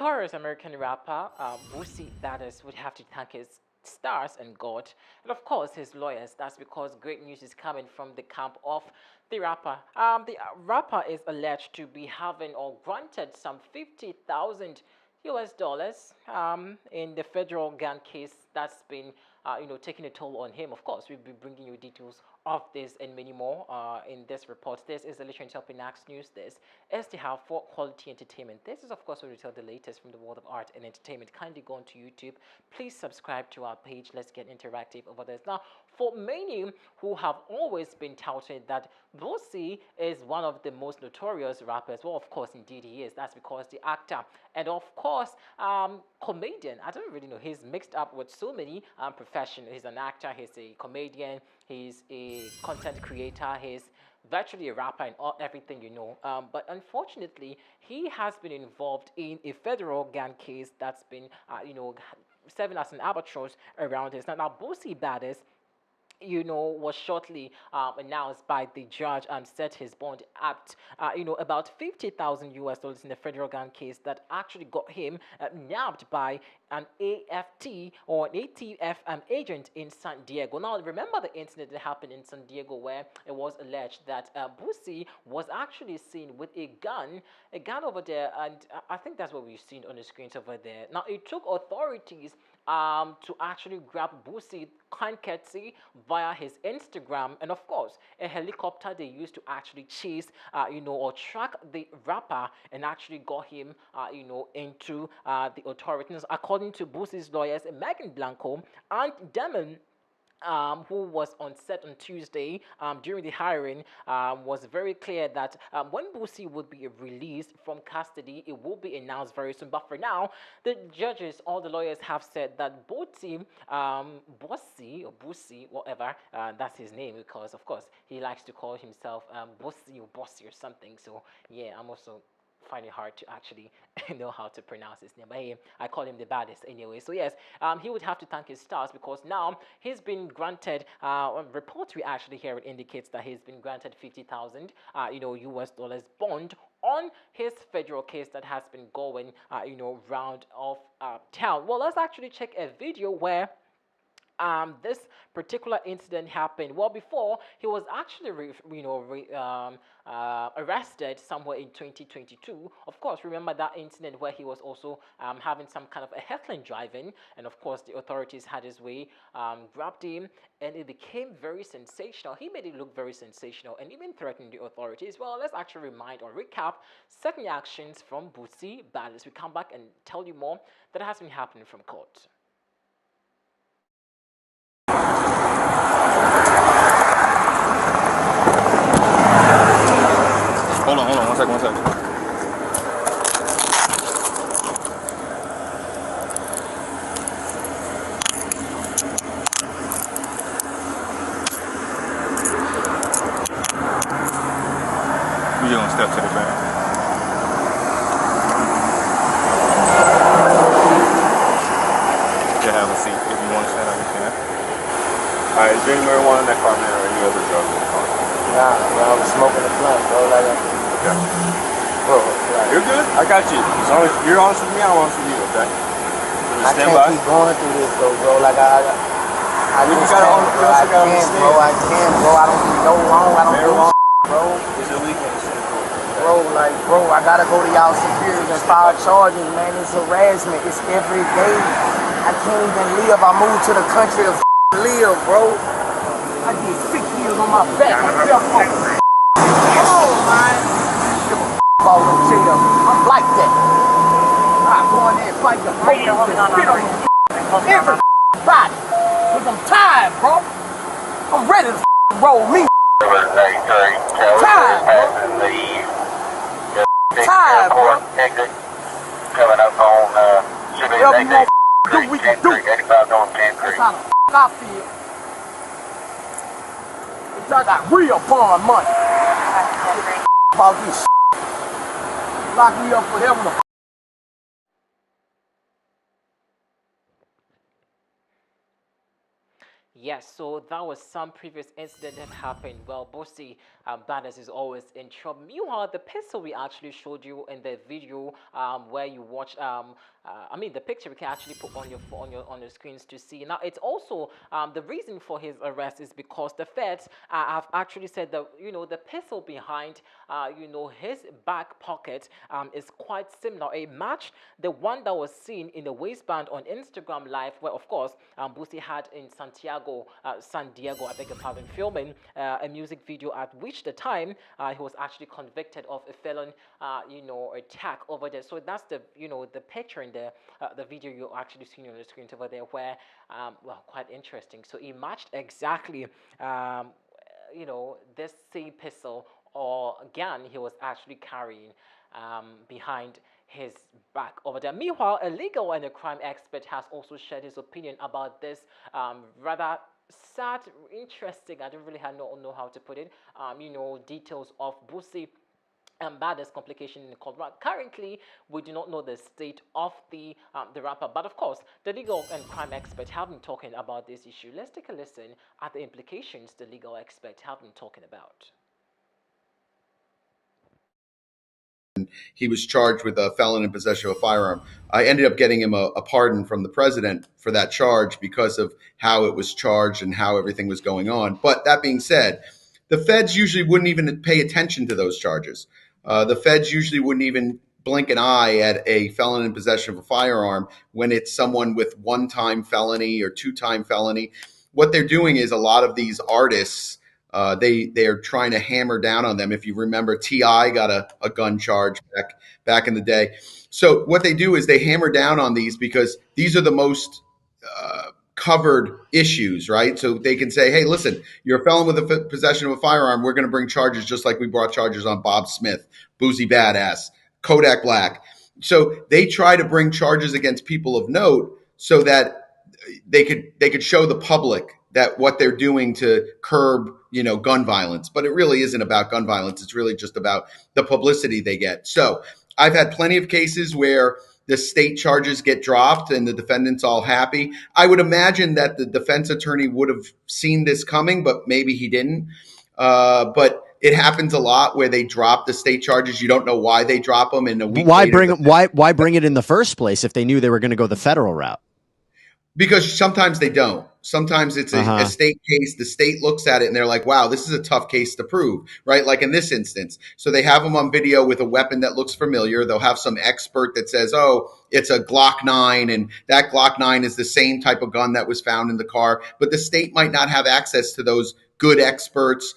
Notorious American rapper Bossie Badazz would have to thank his stars and God, and of course his lawyers. That's because great news is coming from the camp of the rapper. The rapper is alleged to be having or granted some 50,000 US dollars in the federal gun case that's been taking a toll on him. Of course, we'll be bringing you details of this and many more in this report. This is the Literary Top News. This is the How for Quality Entertainment. This is, of course, where we tell the latest from the world of art and entertainment. Kindly go onto YouTube. Please subscribe to our page. Let's get interactive over this. Now, for many who have always been touted that Bossie is one of the most notorious rappers, well, of course, indeed he is. That's because the actor and, of course, comedian. I don't really know. He's mixed up with so many professions. He's an actor. He's a comedian. He's a content creator. He's virtually a rapper and everything you know. But unfortunately, he has been involved in a federal gun case that's been, serving as an albatross around this. Now Bossie Badazz was shortly announced by the judge and set his bond at, about 50,000 US dollars in the federal gun case that actually got him nabbed by an AFT or an ATF agent in San Diego. Now, remember the incident that happened in San Diego where it was alleged that Bossie was actually seen with a gun over there, and I think that's what we've seen on the screens over there. Now, it took authorities to actually grab Bossie courtesy via his Instagram, and of course a helicopter they used to actually chase or track the rapper and actually got him into the authorities. According to Bossie's lawyers, Megan Blanco and Demon, who was on set on Tuesday during the hiring, was very clear that when Bossie would be released from custody, it will be announced very soon. But for now, the judges, all the lawyers have said that Bossie, or Bossie, whatever, that's his name, because of course he likes to call himself Bossie or Bossie or something. So yeah, I'm also find it hard to actually know how to pronounce his name, but hey, I call him the baddest anyway. So yes, he would have to thank his stars because now he's been granted. Reports we actually hear it indicates that he's been granted 50,000 US dollars bond on his federal case that has been going round of town. Well, let's actually check a video where this particular incident happened. Well, before he was actually arrested somewhere in 2022. Of course, remember that incident where he was also having some kind of a heckling driving, and of course the authorities had his way, grabbed him, and it became very sensational. He made it look very sensational and even threatened the authorities. Well, let's actually remind or recap certain actions from Bossie Badazz. We come back and tell you more that has been happening from court. Hold on, one second. We just gonna step to the back. You can have a seat if you want to stand up, you can. Alright, is there any marijuana in that car, man, or any other drugs in the car? Nah, bro, I was smoking a blunt, bro. Okay. Bro, you're good. I got you. As long as you're honest with me, I'm honest with you, okay? So I can't keep going through this, though, bro. I just can't, bro. I can't, bro. I don't do no wrong. I don't do wrong, bro. It's illegal. Bro, I gotta go to y'all superiors and file charges, man. It's harassment. It's every day. I can't even live. I moved to the country to live, bro. I did 6 years on my back. Come on, man. Give a about no jail. I'm like that. I go in there and fight the police and spit on everybody. Cause I'm tired, bro. I'm ready to roll me. Tired, bro. Tired, bro. Coming up on Whatever you do, we can do. That's how the I feel. I got real bond money. About this lock me up forever. Yes, so that was some previous incident that happened. Well, Bossie, Badazz is always in trouble. Meanwhile, the pistol we actually showed you in the video, where you watch, I mean, the picture we can actually put on your on your screens to see. Now, it's also the reason for his arrest is because the feds have actually said that the pistol behind his back pocket is quite similar. It matched the one that was seen in the waistband on Instagram Live, where of course Boosie had in San Diego, I beg your pardon, filming a music video at which the time he was actually convicted of a felon, attack over there. So that's the picture in the video you're actually seeing on the screen over there, where well, quite interesting. So he matched exactly this same pistol or gun he was actually carrying behind his back over there. Meanwhile, a legal and a crime expert has also shared his opinion about this rather sad, interesting. I don't really know how to put it. Details of Boosie and baddest complication in the court. But currently, we do not know the state of the rapper. But of course, the legal and crime experts have been talking about this issue. Let's take a listen at the implications the legal experts have been talking about. He was charged with a felon in possession of a firearm. I ended up getting him a pardon from the president for that charge because of how it was charged and how everything was going on. But that being said, the feds usually wouldn't even pay attention to those charges. The feds usually wouldn't even blink an eye at a felon in possession of a firearm when it's someone with one-time felony or two-time felony. What they're doing is a lot of these artists, they are trying to hammer down on them. If you remember, T.I. got a gun charge back in the day. So what they do is they hammer down on these because these are the most covered issues, right? So they can say, hey, listen, you're a felon with a possession of a firearm. We're going to bring charges just like we brought charges on Bob Smith, Boosie Badazz, Kodak Black. So they try to bring charges against people of note so that they could show the public that what they're doing to curb, gun violence. But it really isn't about gun violence. It's really just about the publicity they get. So I've had plenty of cases where the state charges get dropped and the defendant's all happy. I would imagine that the defense attorney would have seen this coming, but maybe he didn't. But it happens a lot where they drop the state charges. You don't know why they drop them. And a week later, why bring it in the first place if they knew they were going to go the federal route? Because sometimes they don't. Sometimes it's a state case. The state looks at it and they're like, wow, this is a tough case to prove, right? Like in this instance. So they have them on video with a weapon that looks familiar. They'll have some expert that says, oh, it's a Glock 9 and that Glock 9 is the same type of gun that was found in the car. But the state might not have access to those good experts